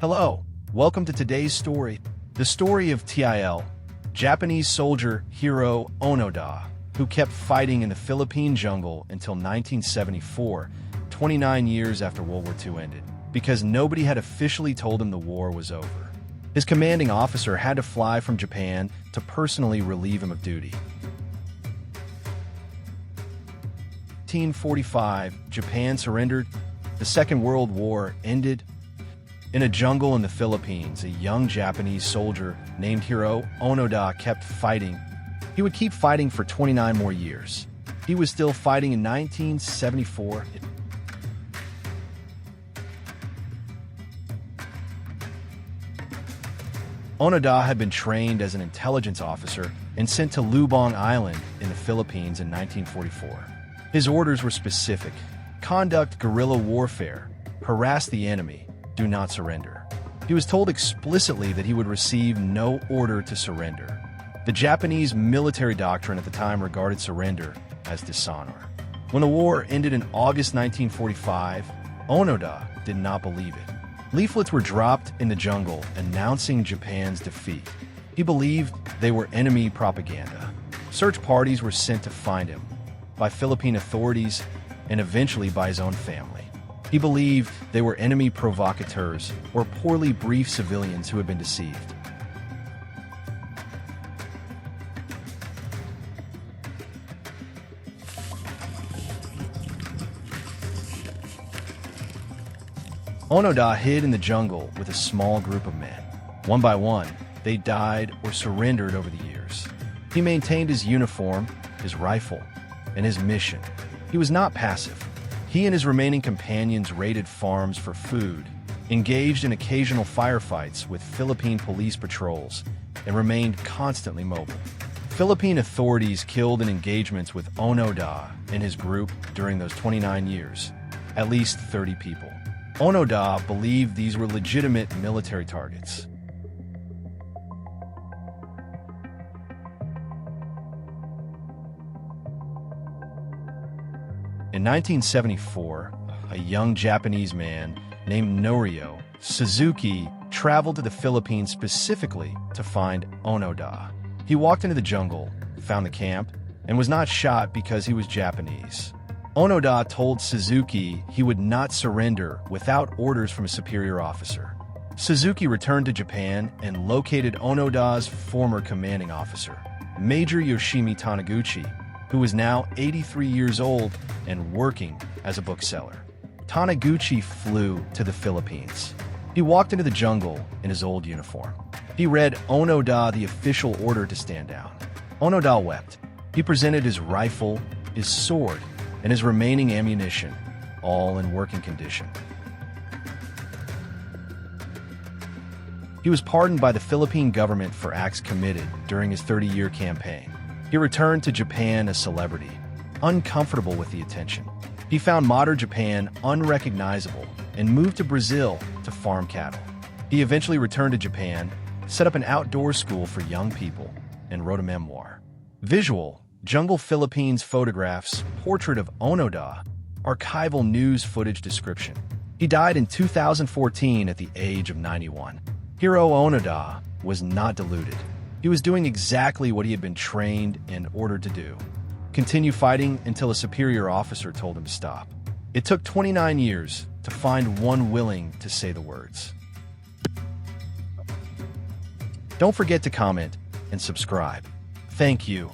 Hello, welcome to today's story, the story of TIL, Japanese soldier Hiroo Onoda, who kept fighting in the Philippine jungle until 1974, 29 years after World War II ended, because nobody had officially told him the war was over. His commanding officer had to fly from Japan to personally relieve him of duty. 1945, Japan surrendered. The Second World War ended. In a jungle in the Philippines, a young Japanese soldier named Hiroo Onoda kept fighting. He would keep fighting for 29 more years. He was still fighting in 1974. Onoda had been trained as an intelligence officer and sent to Lubang Island in the Philippines in 1944. His orders were specific: conduct guerrilla warfare, harass the enemy, do not surrender. He was told explicitly that he would receive no order to surrender. The Japanese military doctrine at the time regarded surrender as dishonor. When the war ended in August 1945, Onoda did not believe it. Leaflets were dropped in the jungle announcing Japan's defeat. He believed they were enemy propaganda. Search parties were sent to find him by Philippine authorities and eventually by his own family. He believed they were enemy provocateurs or poorly briefed civilians who had been deceived. Onoda hid in the jungle with a small group of men. One by one, they died or surrendered over the years. He maintained his uniform, his rifle, and his mission. He was not passive. He and his remaining companions raided farms for food, engaged in occasional firefights with Philippine police patrols, and remained constantly mobile. Philippine authorities killed in engagements with Onoda and his group during those 29 years, at least 30 people. Onoda believed these were legitimate military targets. In 1974, a young Japanese man named Norio Suzuki traveled to the Philippines specifically to find Onoda. He walked into the jungle, found the camp, and was not shot because he was Japanese. Onoda told Suzuki he would not surrender without orders from a superior officer. Suzuki returned to Japan and located Onoda's former commanding officer, Major Yoshimi Taniguchi, who was now 83 years old and working as a bookseller. Taniguchi flew to the Philippines. He walked into the jungle in his old uniform. He read Onoda the official order to stand down. Onoda wept. He presented his rifle, his sword, and his remaining ammunition, all in working condition. He was pardoned by the Philippine government for acts committed during his 30-year campaign. He returned to Japan a celebrity, uncomfortable with the attention. He found modern Japan unrecognizable and moved to Brazil to farm cattle. He eventually returned to Japan, set up an outdoor school for young people, and wrote a memoir. Visual, Jungle Philippines photographs, portrait of Onoda, archival news footage description. He died in 2014 at the age of 91. Hiroo Onoda was not deluded. He was doing exactly what he had been trained and ordered to do: continue fighting until a superior officer told him to stop. It took 29 years to find one willing to say the words. Don't forget to comment and subscribe. Thank you.